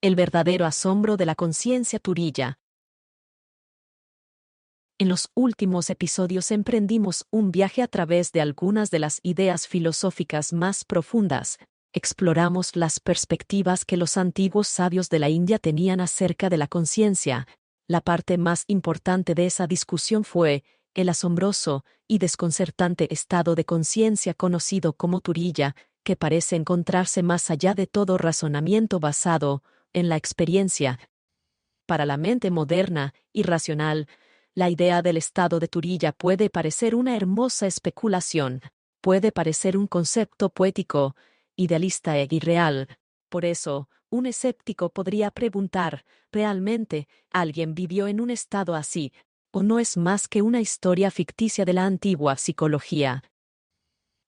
El verdadero asombro de la conciencia Turiya. En los últimos episodios emprendimos un viaje a través de algunas de las ideas filosóficas más profundas. Exploramos las perspectivas que los antiguos sabios de la India tenían acerca de la conciencia. La parte más importante de esa discusión fue el asombroso y desconcertante estado de conciencia conocido como Turiya, que parece encontrarse más allá de todo razonamiento basado en la experiencia. Para la mente moderna y racional, la idea del estado de Turiya puede parecer una hermosa especulación, puede parecer un concepto poético, idealista e irreal. Por eso, un escéptico podría preguntar, ¿realmente alguien vivió en un estado así? ¿O no es más que una historia ficticia de la antigua psicología?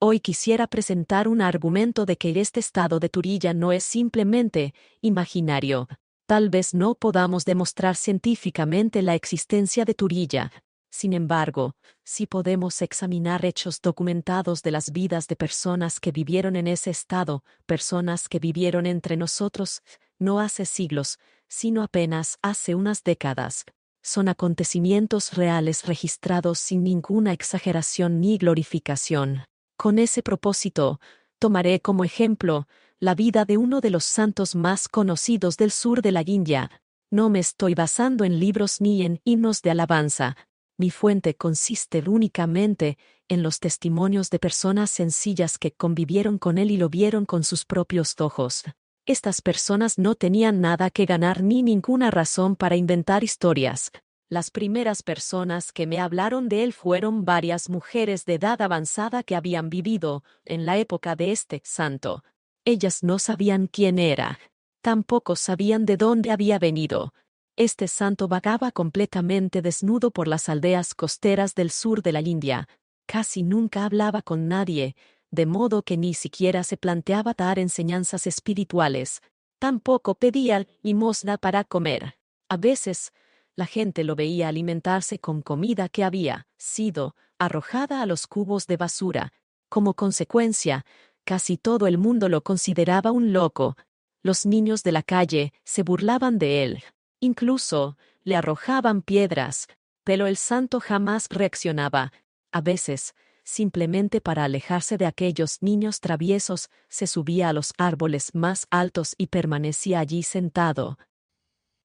Hoy quisiera presentar un argumento de que este estado de Turiya no es simplemente imaginario. Tal vez no podamos demostrar científicamente la existencia de Turiya. Sin embargo, sí podemos examinar hechos documentados de las vidas de personas que vivieron en ese estado, personas que vivieron entre nosotros, no hace siglos, sino apenas hace unas décadas. Son acontecimientos reales registrados sin ninguna exageración ni glorificación. Con ese propósito, tomaré como ejemplo la vida de uno de los santos más conocidos del sur de la India. No me estoy basando en libros ni en himnos de alabanza. Mi fuente consiste únicamente en los testimonios de personas sencillas que convivieron con él y lo vieron con sus propios ojos. Estas personas no tenían nada que ganar ni ninguna razón para inventar historias. Las primeras personas que me hablaron de él fueron varias mujeres de edad avanzada que habían vivido en la época de este santo. Ellas no sabían quién era. Tampoco sabían de dónde había venido. Este santo vagaba completamente desnudo por las aldeas costeras del sur de la India. Casi nunca hablaba con nadie, de modo que ni siquiera se planteaba dar enseñanzas espirituales. Tampoco pedía limosna para comer. A veces, la gente lo veía alimentarse con comida que había sido arrojada a los cubos de basura. Como consecuencia, casi todo el mundo lo consideraba un loco. Los niños de la calle se burlaban de él. Incluso le arrojaban piedras, pero el santo jamás reaccionaba. A veces, simplemente para alejarse de aquellos niños traviesos, se subía a los árboles más altos y permanecía allí sentado.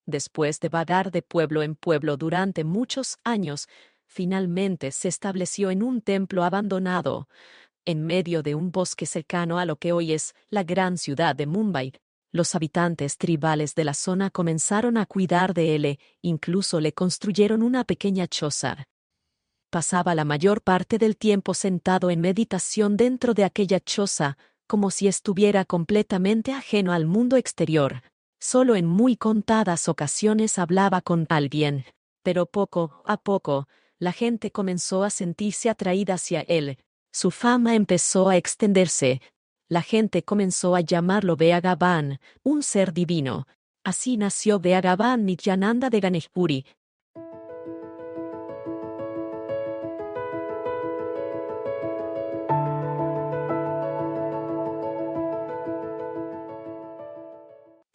Después de vagar de pueblo en pueblo durante muchos años, finalmente se estableció en un templo abandonado, en medio de un bosque cercano a lo que hoy es la gran ciudad de Mumbai. Los habitantes tribales de la zona comenzaron a cuidar de él e incluso le construyeron una pequeña choza. Pasaba la mayor parte del tiempo sentado en meditación dentro de aquella choza, como si estuviera completamente ajeno al mundo exterior. Solo en muy contadas ocasiones hablaba con alguien, pero poco a poco, la gente comenzó a sentirse atraída hacia él. Su fama empezó a extenderse. La gente comenzó a llamarlo Bhagavan, un ser divino. Así nació Bhagavan Nityananda de Ganeshpuri.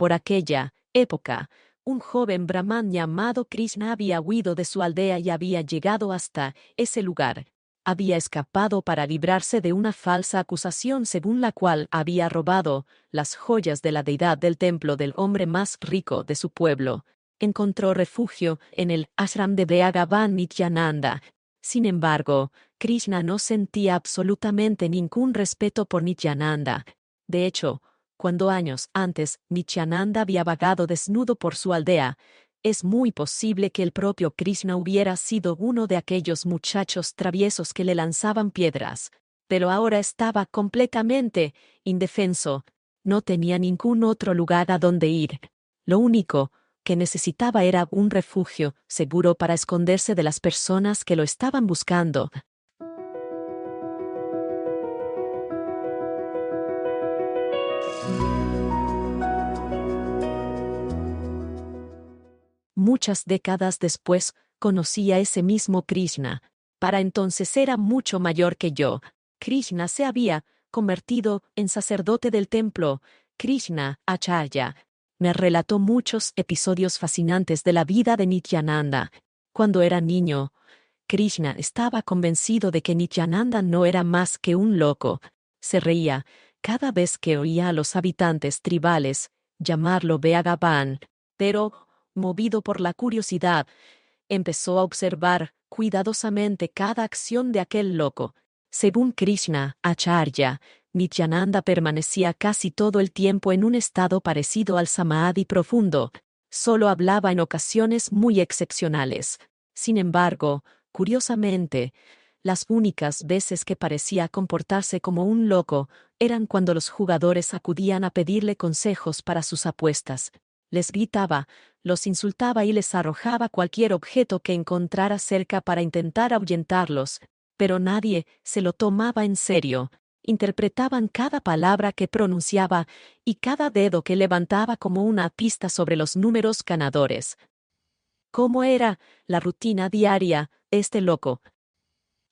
Por aquella época, un joven brahman llamado Krishna había huido de su aldea y había llegado hasta ese lugar. Había escapado para librarse de una falsa acusación según la cual había robado las joyas de la deidad del templo del hombre más rico de su pueblo. Encontró refugio en el ashram de Bhagavan Nityananda. Sin embargo, Krishna no sentía absolutamente ningún respeto por Nityananda. De hecho, cuando años antes Nityananda había vagado desnudo por su aldea, es muy posible que el propio Krishna hubiera sido uno de aquellos muchachos traviesos que le lanzaban piedras. Pero ahora estaba completamente indefenso. No tenía ningún otro lugar a donde ir. Lo único que necesitaba era un refugio seguro para esconderse de las personas que lo estaban buscando. Muchas décadas después, conocí a ese mismo Krishna. Para entonces era mucho mayor que yo. Krishna se había convertido en sacerdote del templo, Krishna Acharya. Me relató muchos episodios fascinantes de la vida de Nityananda. Cuando era niño, Krishna estaba convencido de que Nityananda no era más que un loco. Se reía cada vez que oía a los habitantes tribales llamarlo Bhagavan, pero, movido por la curiosidad, empezó a observar cuidadosamente cada acción de aquel loco. Según Krishna Acharya, Nityananda permanecía casi todo el tiempo en un estado parecido al samadhi profundo. Solo hablaba en ocasiones muy excepcionales. Sin embargo, curiosamente, las únicas veces que parecía comportarse como un loco eran cuando los jugadores acudían a pedirle consejos para sus apuestas. Les gritaba, los insultaba y les arrojaba cualquier objeto que encontrara cerca para intentar ahuyentarlos, pero nadie se lo tomaba en serio. Interpretaban cada palabra que pronunciaba y cada dedo que levantaba como una pista sobre los números ganadores. ¿Cómo era la rutina diaria de este loco?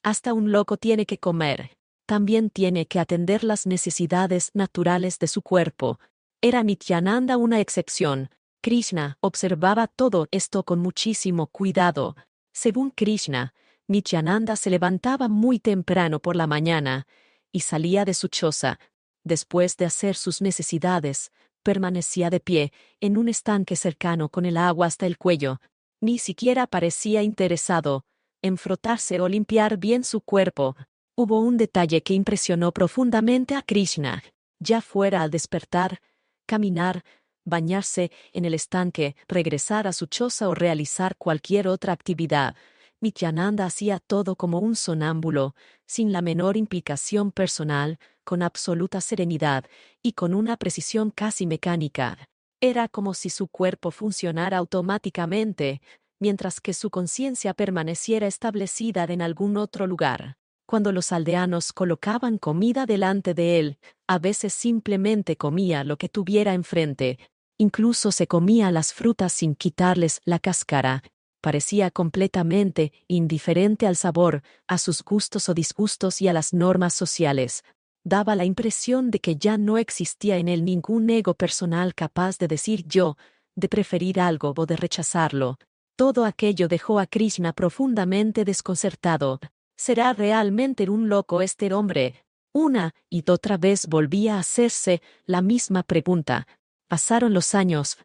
Hasta un loco tiene que comer. También tiene que atender las necesidades naturales de su cuerpo. Era Nityananda una excepción. Krishna observaba todo esto con muchísimo cuidado. Según Krishna, Nityananda se levantaba muy temprano por la mañana y salía de su choza. Después de hacer sus necesidades, permanecía de pie en un estanque cercano con el agua hasta el cuello. Ni siquiera parecía interesado en frotarse o limpiar bien su cuerpo. Hubo un detalle que impresionó profundamente a Krishna. Ya fuera al despertar, caminar, bañarse en el estanque, regresar a su choza o realizar cualquier otra actividad, Nityananda hacía todo como un sonámbulo, sin la menor implicación personal, con absoluta serenidad y con una precisión casi mecánica. Era como si su cuerpo funcionara automáticamente, mientras que su conciencia permaneciera establecida en algún otro lugar. Cuando los aldeanos colocaban comida delante de él, a veces simplemente comía lo que tuviera enfrente. Incluso se comía las frutas sin quitarles la cáscara. Parecía completamente indiferente al sabor, a sus gustos o disgustos y a las normas sociales. Daba la impresión de que ya no existía en él ningún ego personal capaz de decir yo, de preferir algo o de rechazarlo. Todo aquello dejó a Krishna profundamente desconcertado. ¿Será realmente un loco este hombre? Una y otra vez volvía a hacerse la misma pregunta. Pasaron los años.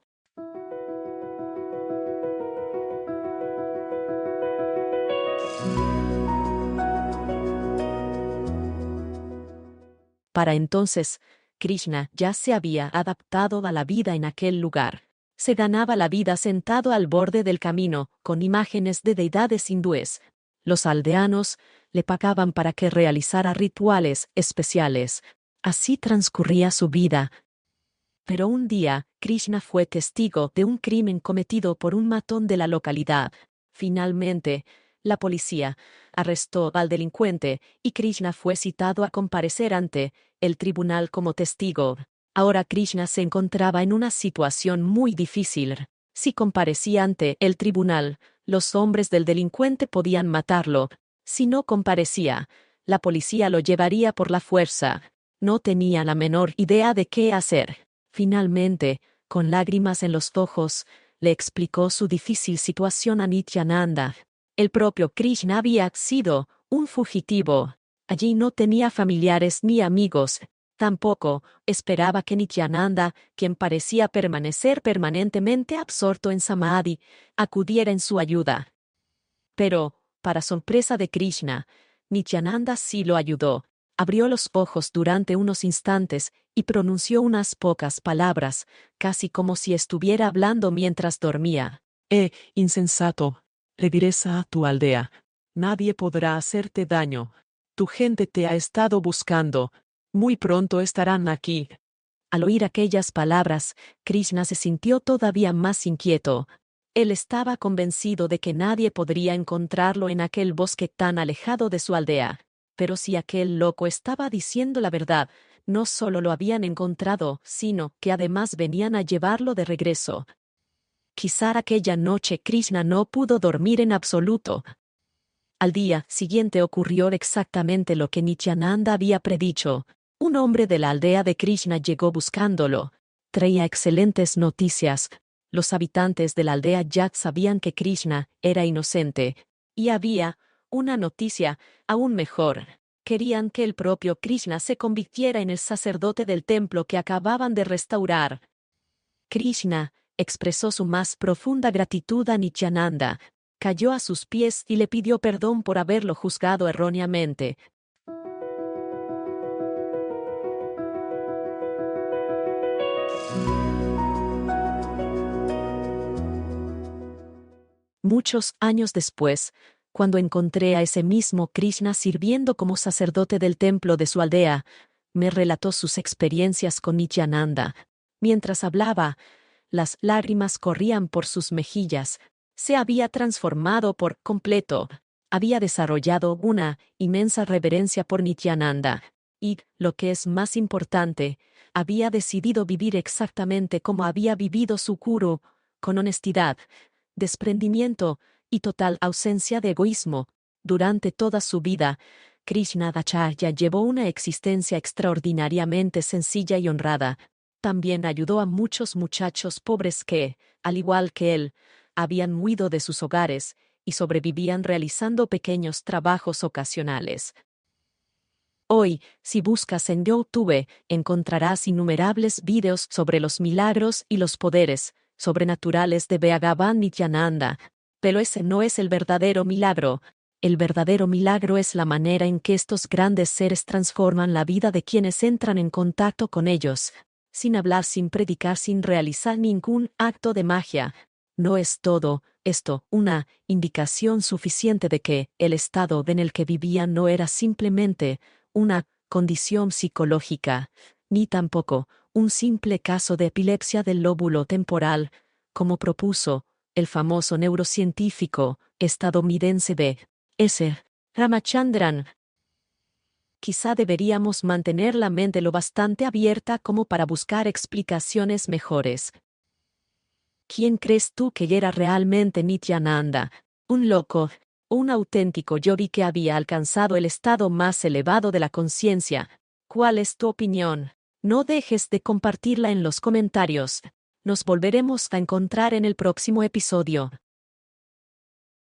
Para entonces, Krishna ya se había adaptado a la vida en aquel lugar. Se ganaba la vida sentado al borde del camino, con imágenes de deidades hindúes. Los aldeanos le pagaban para que realizara rituales especiales. Así transcurría su vida. Pero un día, Krishna fue testigo de un crimen cometido por un matón de la localidad. Finalmente, la policía arrestó al delincuente y Krishna fue citado a comparecer ante el tribunal como testigo. Ahora Krishna se encontraba en una situación muy difícil. Si comparecía ante el tribunal, los hombres del delincuente podían matarlo. Si no comparecía, la policía lo llevaría por la fuerza. No tenía la menor idea de qué hacer. Finalmente, con lágrimas en los ojos, le explicó su difícil situación a Nityananda. El propio Krishna había sido un fugitivo. Allí no tenía familiares ni amigos. Tampoco esperaba que Nityananda, quien parecía permanecer permanentemente absorto en Samadhi, acudiera en su ayuda. Pero, para sorpresa de Krishna, Nityananda sí lo ayudó. Abrió los ojos durante unos instantes y pronunció unas pocas palabras, casi como si estuviera hablando mientras dormía. Insensato, regresa a tu aldea. Nadie podrá hacerte daño. Tu gente te ha estado buscando. Muy pronto estarán aquí. Al oír aquellas palabras, Krishna se sintió todavía más inquieto. Él estaba convencido de que nadie podría encontrarlo en aquel bosque tan alejado de su aldea. Pero si aquel loco estaba diciendo la verdad, no solo lo habían encontrado, sino que además venían a llevarlo de regreso. Quizá aquella noche Krishna no pudo dormir en absoluto. Al día siguiente ocurrió exactamente lo que Nityananda había predicho. Un hombre de la aldea de Krishna llegó buscándolo. traía excelentes noticias. Los habitantes de la aldea ya sabían que Krishna era inocente. Y había una noticia aún mejor. Querían que el propio Krishna se convirtiera en el sacerdote del templo que acababan de restaurar. Krishna expresó su más profunda gratitud a Nityananda, cayó a sus pies y le pidió perdón por haberlo juzgado erróneamente. Muchos años después, cuando encontré a ese mismo Krishna sirviendo como sacerdote del templo de su aldea, me relató sus experiencias con Nityananda. Mientras hablaba, las lágrimas corrían por sus mejillas. Se había transformado por completo. Había desarrollado una inmensa reverencia por Nityananda. Y, lo que es más importante, había decidido vivir exactamente como había vivido su gurú, con honestidad, desprendimiento y total ausencia de egoísmo. Durante toda su vida, Krishnadacharya llevó una existencia extraordinariamente sencilla y honrada. También ayudó a muchos muchachos pobres que, al igual que él, habían huido de sus hogares y sobrevivían realizando pequeños trabajos ocasionales. Hoy, si buscas en YouTube, encontrarás innumerables videos sobre los milagros y los poderes sobrenaturales de Bhagavan Nityananda. Pero ese no es el verdadero milagro. El verdadero milagro es la manera en que estos grandes seres transforman la vida de quienes entran en contacto con ellos. Sin hablar, sin predicar, sin realizar ningún acto de magia. ¿No es todo esto una indicación suficiente de que el estado en el que vivían no era simplemente una condición psicológica, ni tampoco un simple caso de epilepsia del lóbulo temporal, como propuso el famoso neurocientífico estadounidense B.S. Ramachandran? Quizá deberíamos mantener la mente lo bastante abierta como para buscar explicaciones mejores. ¿Quién crees tú que era realmente Nityananda? ¿Un loco? ¿Un auténtico yogi que había alcanzado el estado más elevado de la conciencia? ¿Cuál es tu opinión? No dejes de compartirla en los comentarios. Nos volveremos a encontrar en el próximo episodio.